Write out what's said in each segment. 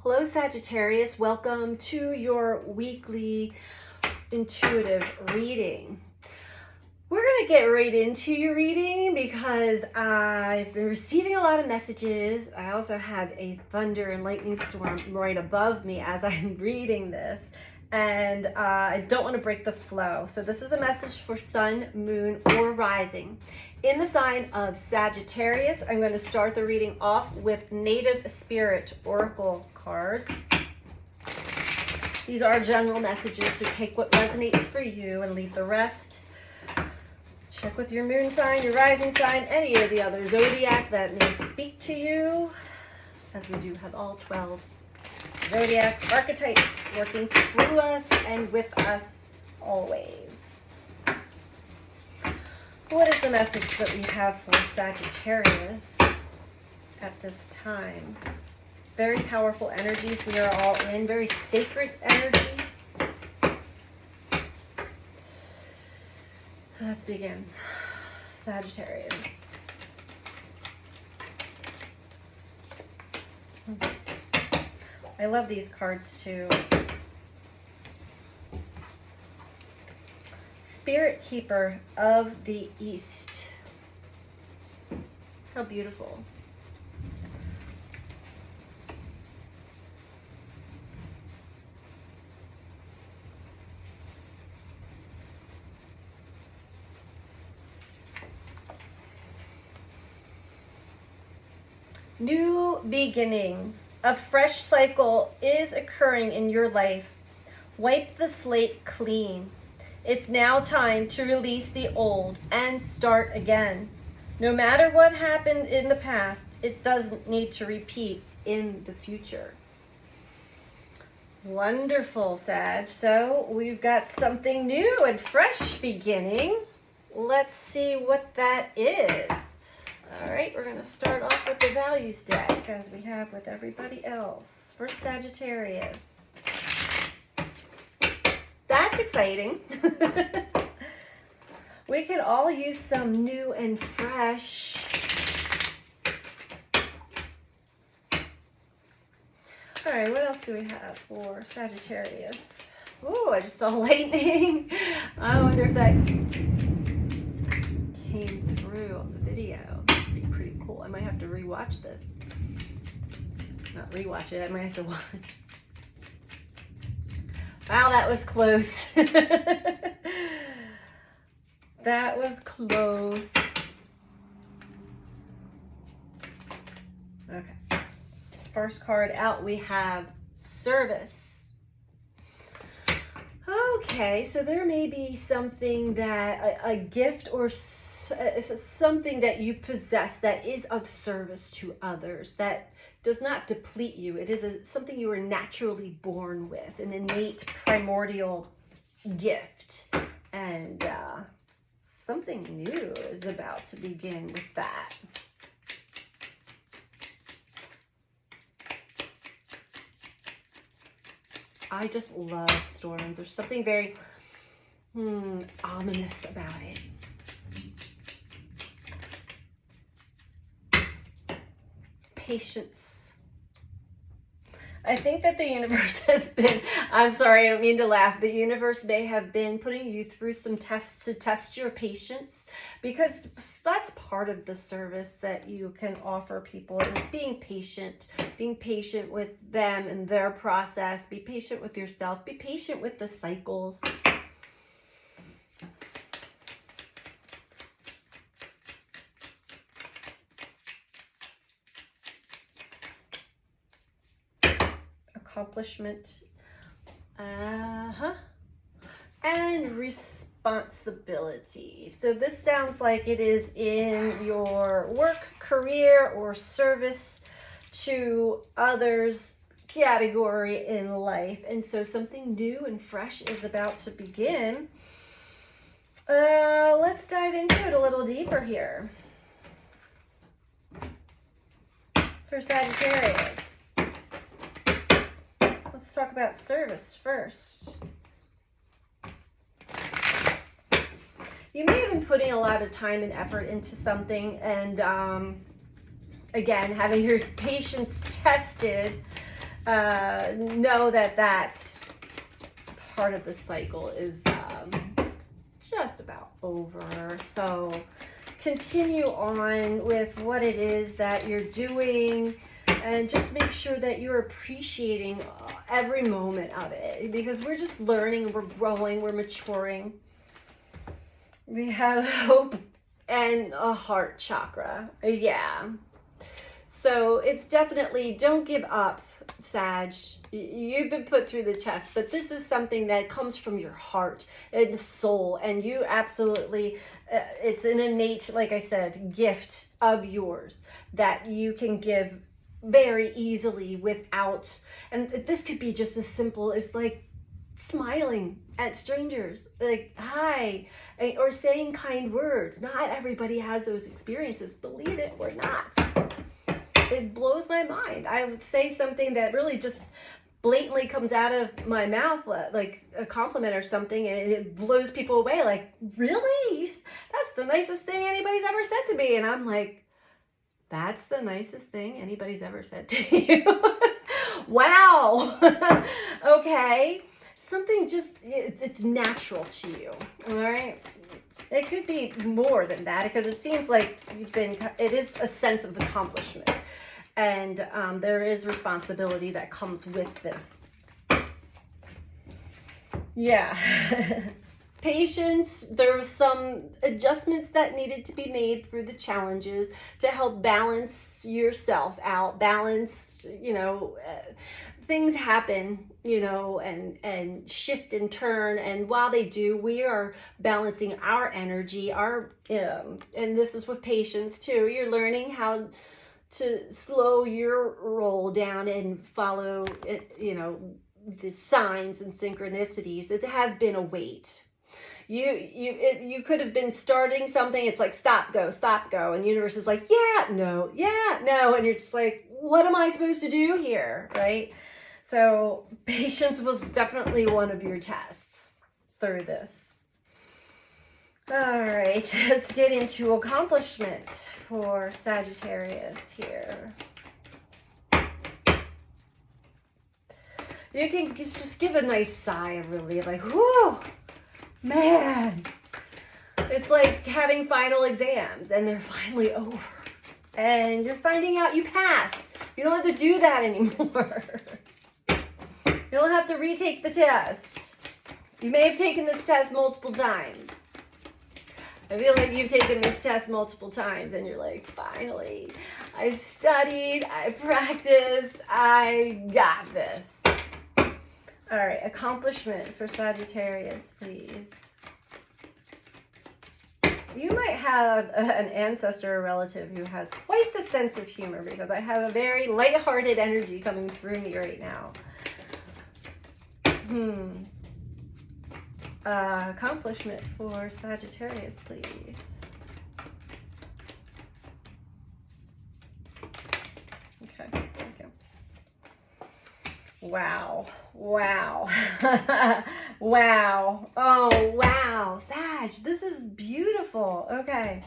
Hello Sagittarius, welcome to your weekly intuitive reading. We're going to get right into your reading because I've been receiving a lot of messages. I also have a thunder and lightning storm right above me as I'm reading this, and I don't want to break the flow. So this is a message for sun, moon, or rising. In the sign of Sagittarius, I'm going to start the reading off with Native Spirit Oracle cards. These are general messages, so take what resonates for you and leave the rest. Check with your moon sign, your rising sign, any of the other zodiac that may speak to you, as we do have all 12 zodiac archetypes working through us and with us always. What is the message that we have for Sagittarius at this time? Very powerful energies we are all in, very sacred energy. Let's begin. Sagittarius. I love these cards too. Spirit Keeper of the East. How beautiful. New beginnings. A fresh cycle is occurring in your life. Wipe the slate clean. It's now time to release the old and start again. No matter what happened in the past, it doesn't need to repeat in the future. Wonderful, Sag. So we've got something new and fresh beginning. Let's see what that is. All right, we're going to start off with the values deck, as we have with everybody else, for Sagittarius. That's exciting. We could all use some new and fresh. All right, what else do we have for Sagittarius? Ooh, I just saw lightning. I wonder if that came through on the video. That'd be pretty cool. I might have to rewatch this. Not rewatch it, I might have to watch. Wow, that was close. That was close. Okay. First card out, we have service. Okay, so there may be something that, a gift or something that you possess that is of service to others, that does not deplete you. It is something you are naturally born with, an innate primordial gift. And something new is about to begin with that. I just love storms. There's something very ominous about it. Patience. I think that the universe has been, I'm sorry, I don't mean to laugh. The universe may have been putting you through some tests to test your patience, because that's part of the service that you can offer people, is being patient with them and their process. Be patient with yourself. Be patient with the cycles. Accomplishment, and responsibility. So this sounds like it is in your work, career, or service to others category in life. And so something new and fresh is about to begin. Let's dive into it a little deeper here. For Sagittarius, let's talk about service first. You may have been putting a lot of time and effort into something, and again, having your patience tested know that that part of the cycle is just about over. So continue on with what it is that you're doing, and just make sure that you're appreciating every moment of it, because we're just learning, we're growing, we're maturing. We have hope and a heart chakra. Yeah. So it's definitely, don't give up, Sag. You've been put through the test, but this is something that comes from your heart and soul, and you absolutely, it's an innate, like I said, gift of yours that you can give very easily without, and this could be just as simple as like smiling at strangers, like hi, or saying kind words. Not everybody has those experiences, believe it or not. It blows my mind. I would say something that really just blatantly comes out of my mouth, like a compliment or something, and it blows people away. Like, really? That's the nicest thing anybody's ever said to me. And I'm like, that's the nicest thing anybody's ever said to you? Wow. Okay. Something just, it's natural to you. All right. It could be more than that, because it seems like it is a sense of accomplishment. And there is responsibility that comes with this. Yeah. Patience, there were some adjustments that needed to be made through the challenges to help balance yourself out, balance, things happen, and shift and turn. And while they do, we are balancing our energy, and this is with patience too. You're learning how to slow your roll down and follow, the signs and synchronicities. It has been a wait. You could have been starting something. It's like stop, go, and the universe is like, yeah, no, and you're just like, what am I supposed to do here, right? So patience was definitely one of your tests through this. All right, let's get into accomplishment for Sagittarius here. You can just give a nice sigh of relief, like, whoo, man. It's like having final exams and they're finally over. And you're finding out you passed. You don't have to do that anymore. You don't have to retake the test. You may have taken this test multiple times. I feel like you've taken this test multiple times and you're like, finally, I studied, I practiced, I got this. All right, accomplishment for Sagittarius, please. You might have an ancestor or relative who has quite the sense of humor, because I have a very lighthearted energy coming through me right now. Accomplishment for Sagittarius, please. Okay, thank you. Wow. Wow. Oh, wow. Sag, this is beautiful. Okay.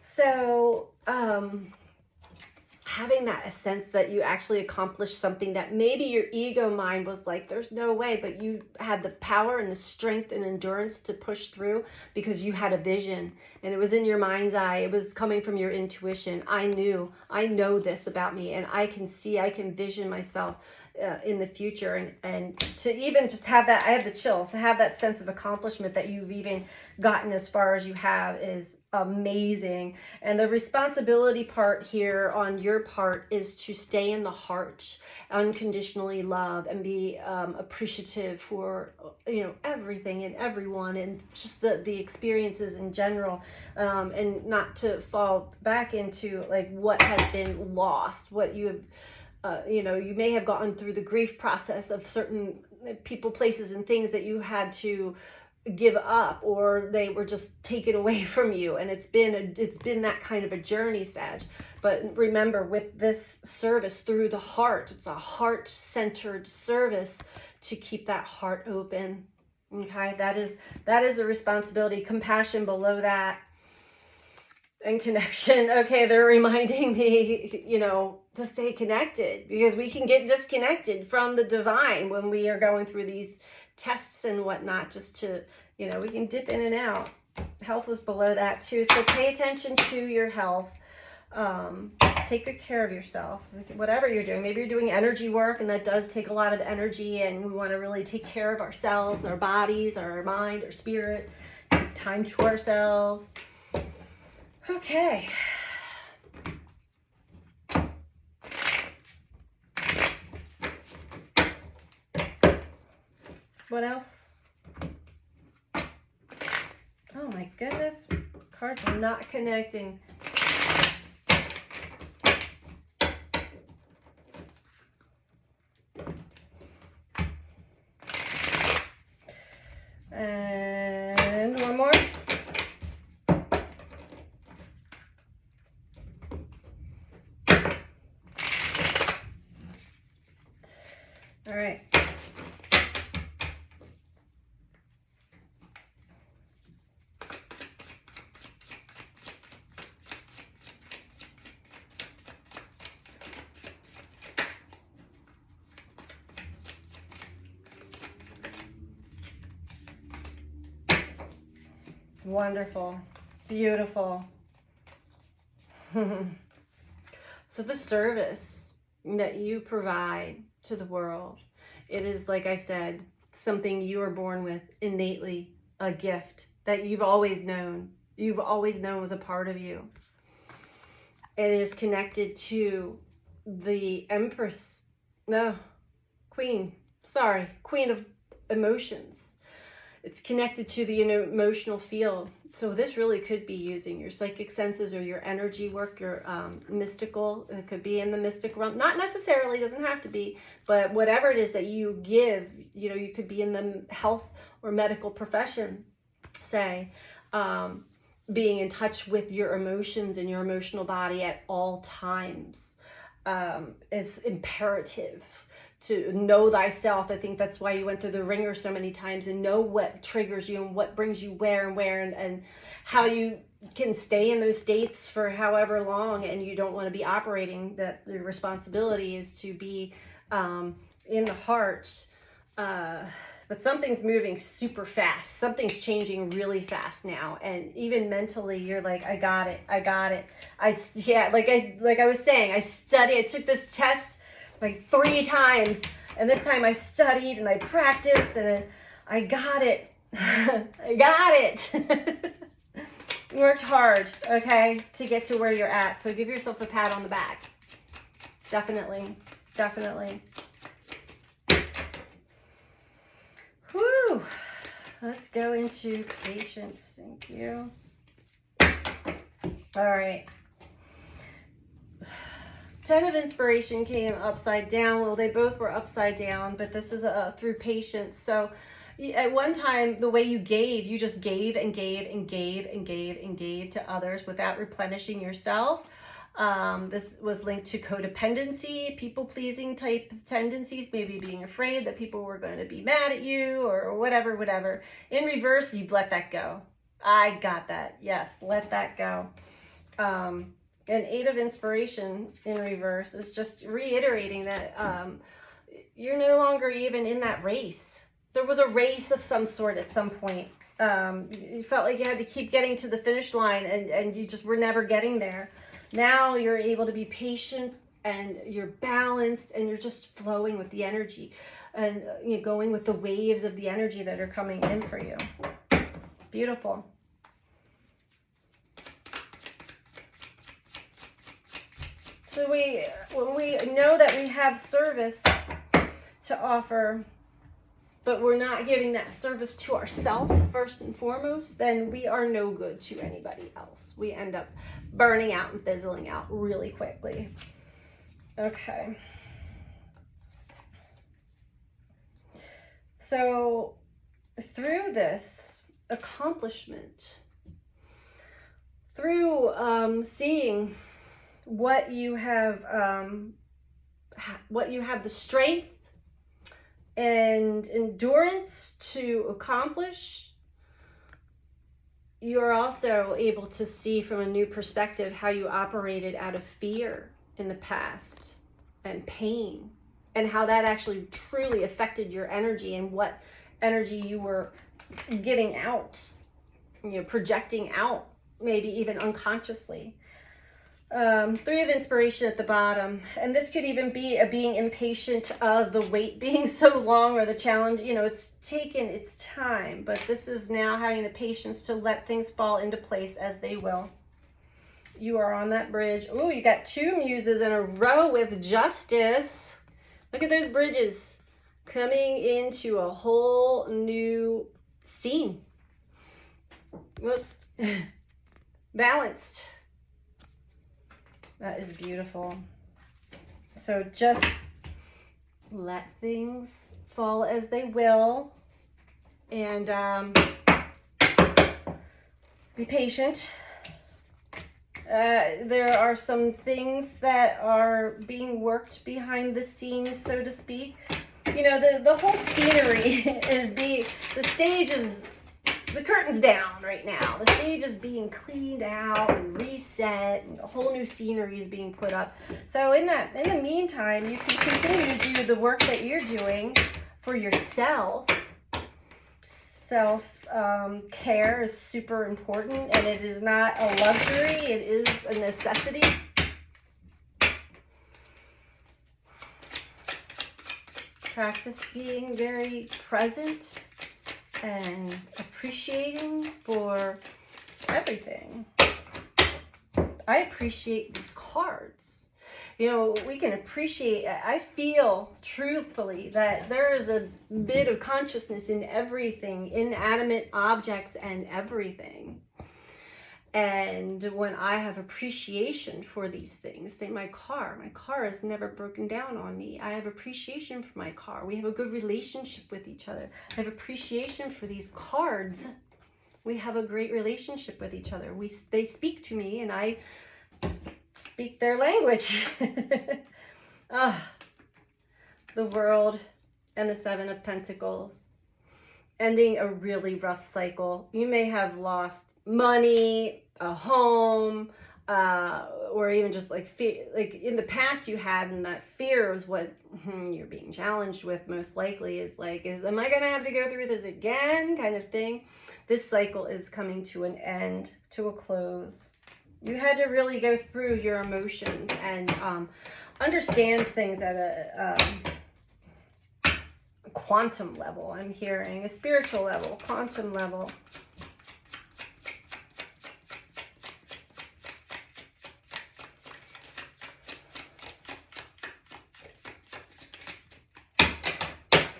So, having that sense that you actually accomplished something that maybe your ego mind was like, there's no way, but you had the power and the strength and endurance to push through because you had a vision and it was in your mind's eye. It was coming from your intuition. I know this about me, and I can vision myself in the future, and to even just have that, I have the chills, to have that sense of accomplishment that you've even gotten as far as you have is amazing. And the responsibility part here on your part is to stay in the heart, unconditionally love, and be appreciative for everything and everyone, and just the experiences in general, and not to fall back into like what has been lost, what you have you may have gone through the grief process of certain people, places, and things that you had to give up, or they were just taken away from you, and it's been that kind of a journey, Sag. But remember, with this service through the heart, it's a heart-centered service to keep that heart open. Okay, that is a responsibility. Compassion below that. and connection. Okay, they're reminding me, you know, to stay connected, because we can get disconnected from the divine when we are going through these tests and whatnot, just to, you know, we can dip in and out. Health was below that too. So pay attention to your health. Take good care of yourself, whatever you're doing. Maybe you're doing energy work, and that does take a lot of energy, and we want to really take care of ourselves, our bodies, our mind, our spirit, take time to ourselves. Okay. What else? Oh my goodness, cards are not connecting. And one more. All right. Wonderful. Beautiful. So the service that you provide to the world, it is, like I said, something you are born with innately, a gift that you've always known was a part of you. It is connected to the queen of emotions. It's connected to the emotional field. So this really could be using your psychic senses or your energy work, your mystical. It could be in the mystic realm. Not necessarily, doesn't have to be, but whatever it is that you give, you know, you could be in the health or medical profession, say, being in touch with your emotions and your emotional body at all times is imperative. To know thyself. I think that's why you went through the ringer so many times, and know what triggers you and what brings you where, and how you can stay in those states for however long, and you don't want to be operating. That the responsibility is to be in the heart. But something's moving super fast. Something's changing really fast now, and even mentally, you're like, I got it. Like I was saying, I took this test like 3 times, and this time I studied and I practiced, and I got it. I got it. You worked hard, okay, to get to where you're at. So give yourself a pat on the back. Definitely. Whew. Let's go into patience. Thank you. All right. 10 of Inspiration came upside down. Well, they both were upside down, but this is through patience. So at one time, the way you gave, you just gave and gave and gave and gave and gave to others without replenishing yourself. This was linked to codependency, people-pleasing type tendencies, maybe being afraid that people were going to be mad at you or whatever. In reverse, you've let that go. I got that. Yes, let that go. And 8 of Inspiration in reverse is just reiterating that you're no longer even in that race. There was a race of some sort at some point. You felt like you had to keep getting to the finish line, and you just were never getting there. Now you're able to be patient, and you're balanced, and you're just flowing with the energy, and you're going with the waves of the energy that are coming in for you. Beautiful. So when we know that we have service to offer, but we're not giving that service to ourselves first and foremost, then we are no good to anybody else. We end up burning out and fizzling out really quickly. Okay. So through this accomplishment, through seeing what you have the strength and endurance to accomplish, you are also able to see from a new perspective how you operated out of fear in the past and pain, and how that actually truly affected your energy and what energy you were getting out, projecting out, maybe even unconsciously. 3 of inspiration at the bottom. And this could even be a being impatient of the wait being so long, or the challenge, it's taken its time, but this is now having the patience to let things fall into place as they will. You are on that bridge. Oh, you got 2 muses in a row with justice. Look at those bridges coming into a whole new scene. Whoops. Balanced. That is beautiful. So just let things fall as they will, and be patient. There are some things that are being worked behind the scenes, so to speak. The whole scenery the stage is, the curtain's down right now. The stage is being cleaned out and reset, and a whole new scenery is being put up. So in the meantime, you can continue to do the work that you're doing for yourself. Self-care is super important, and it is not a luxury. It is a necessity. Practice being very present and appreciating for everything. I appreciate these cards. We can appreciate, I feel truthfully that there is a bit of consciousness in everything, inanimate objects and everything. And when I have appreciation for these things, say my car is never broken down on me. I have appreciation for my car. We have a good relationship with each other. I have appreciation for these cards. We have a great relationship with each other. They speak to me, and I speak their language. The World and the 7 of Pentacles. Ending a really rough cycle. You may have lost money, a home, or even just like fear, like in the past you had, and that fear is what you're being challenged with most likely, am I going to have to go through this again kind of thing. This cycle is coming to an end, to a close. You had to really go through your emotions and understand things at a quantum level. I'm hearing a spiritual level, quantum level.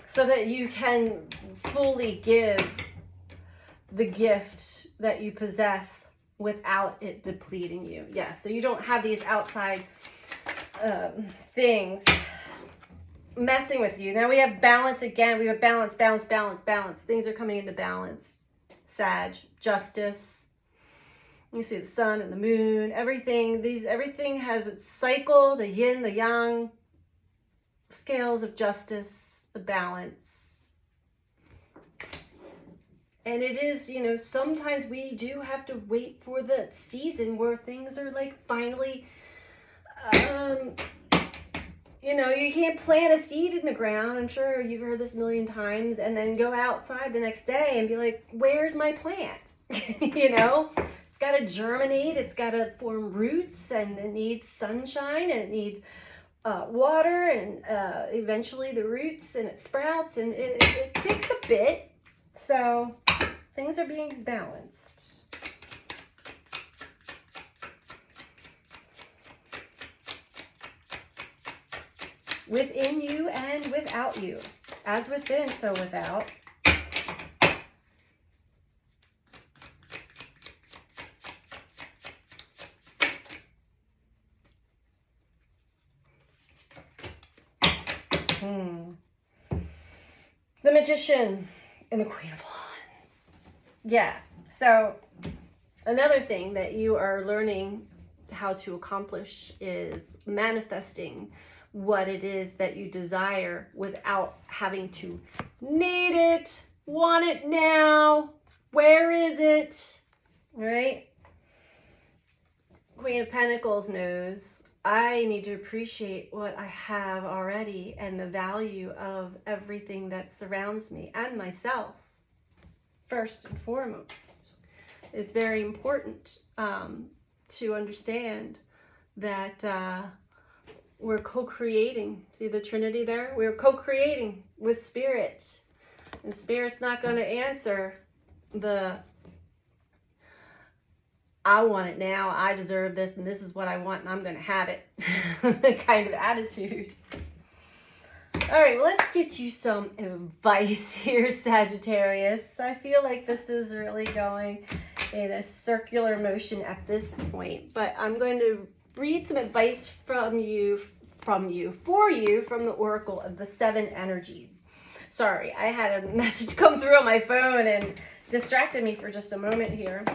So that you can fully give the gift that you possess without it depleting you. Yes, so you don't have these outside things messing with you. Now we have balance again. We have balance. Things are coming into balance. Sag, justice. You see the sun and the moon. Everything has its cycle. The yin, the yang. Scales of justice. The balance. And it is, sometimes we do have to wait for the season where things are like finally, you can't plant a seed in the ground. I'm sure you've heard this a million times, and then go outside the next day and be like, where's my plant? It's got to germinate. It's got to form roots, and it needs sunshine, and it needs water, and eventually the roots, and it sprouts, and it takes a bit. So things are being balanced. Within you and without you. As within, so without. The Magician and the Queen of Wands. Yeah, so another thing that you are learning how to accomplish is manifesting what it is that you desire without having to need it, want it now, where is it? right? Queen of Pentacles knows I need to appreciate what I have already and the value of everything that surrounds me and myself, first and foremost. It's very important to understand that we're co-creating. See the Trinity there? We're co-creating with Spirit. And Spirit's not going to answer the I want it now, I deserve this, and this is what I want, and I'm going to have it kind of attitude. All right, well, let's get you some advice here, Sagittarius. I feel like this is really going in a circular motion at this point, but I'm going to read some advice for you, from the Oracle of the Seven Energies. Sorry, I had a message come through on my phone and distracted me for just a moment here.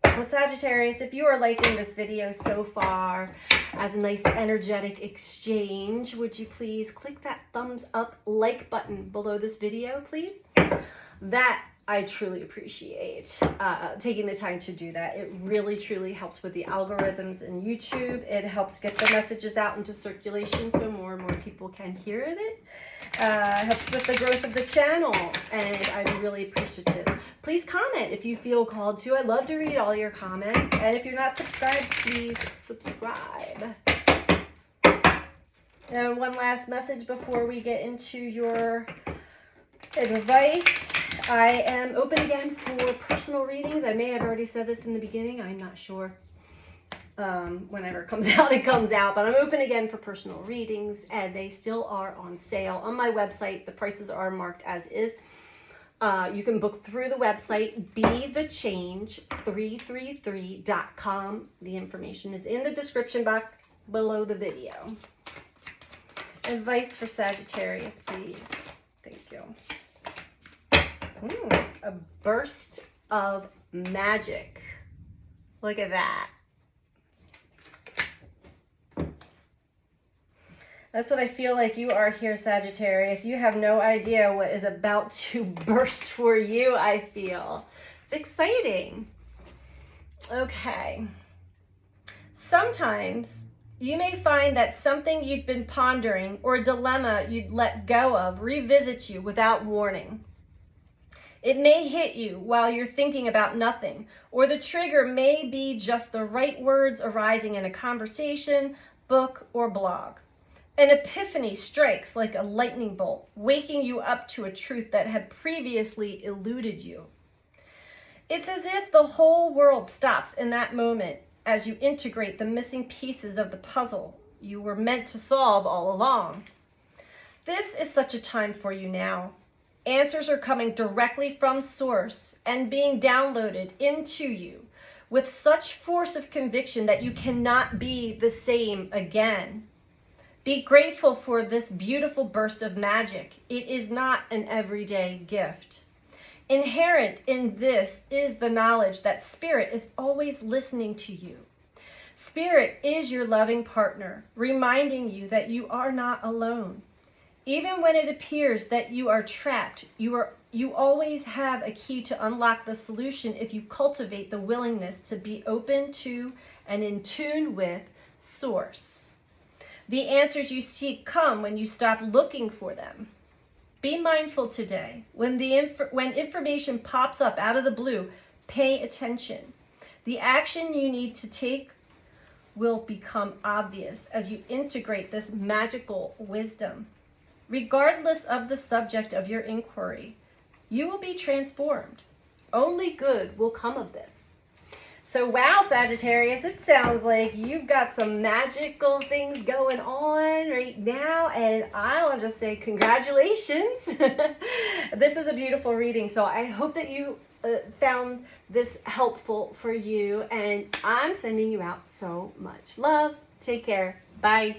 Well, Sagittarius, if you are liking this video so far as a nice energetic exchange, would you please click that thumbs up like button below this video, please? That I truly appreciate taking the time to do that. It really, truly helps with the algorithms in YouTube. It helps get the messages out into circulation so more and more people can hear it. Helps with the growth of the channel, and I'm really appreciative. Please comment if you feel called to. I love to read all your comments, and if you're not subscribed, please subscribe. And one last message before we get into your advice. I am open again for personal readings. I may have already said this in the beginning. I'm not sure. Whenever it comes out, it comes out. But I'm open again for personal readings, and they still are on sale on my website. The prices are marked as is. You can book through the website, BeTheChange333.com. The information is in the description box below the video. Advice for Sagittarius, please. Thank you. A burst of magic. Look at that. That's what I feel like you are here, Sagittarius. You have no idea what is about to burst for you, I feel. It's exciting. Okay. Sometimes you may find that something you've been pondering or a dilemma you'd let go of revisits you without warning. It may hit you while you're thinking about nothing, or the trigger may be just the right words arising in a conversation, book, or blog. An epiphany strikes like a lightning bolt, waking you up to a truth that had previously eluded you. It's as if the whole world stops in that moment as you integrate the missing pieces of the puzzle you were meant to solve all along. This is such a time for you now. Answers are coming directly from source and being downloaded into you with such force of conviction that you cannot be the same again. Be grateful for this beautiful burst of magic. It is not an everyday gift. Inherent in this is the knowledge that Spirit is always listening to you. Spirit is your loving partner, reminding you that you are not alone. Even when it appears that you are trapped, you always have a key to unlock the solution if you cultivate the willingness to be open to and in tune with Source. The answers you seek come when you stop looking for them. Be mindful today. When information pops up out of the blue, pay attention. The action you need to take will become obvious as you integrate this magical wisdom. Regardless of the subject of your inquiry, you will be transformed. Only good will come of this. So wow, Sagittarius, it sounds like you've got some magical things going on right now, and I want to say congratulations. This is a beautiful reading, so I hope that you found this helpful for you, and I'm sending you out so much love. Take care. Bye.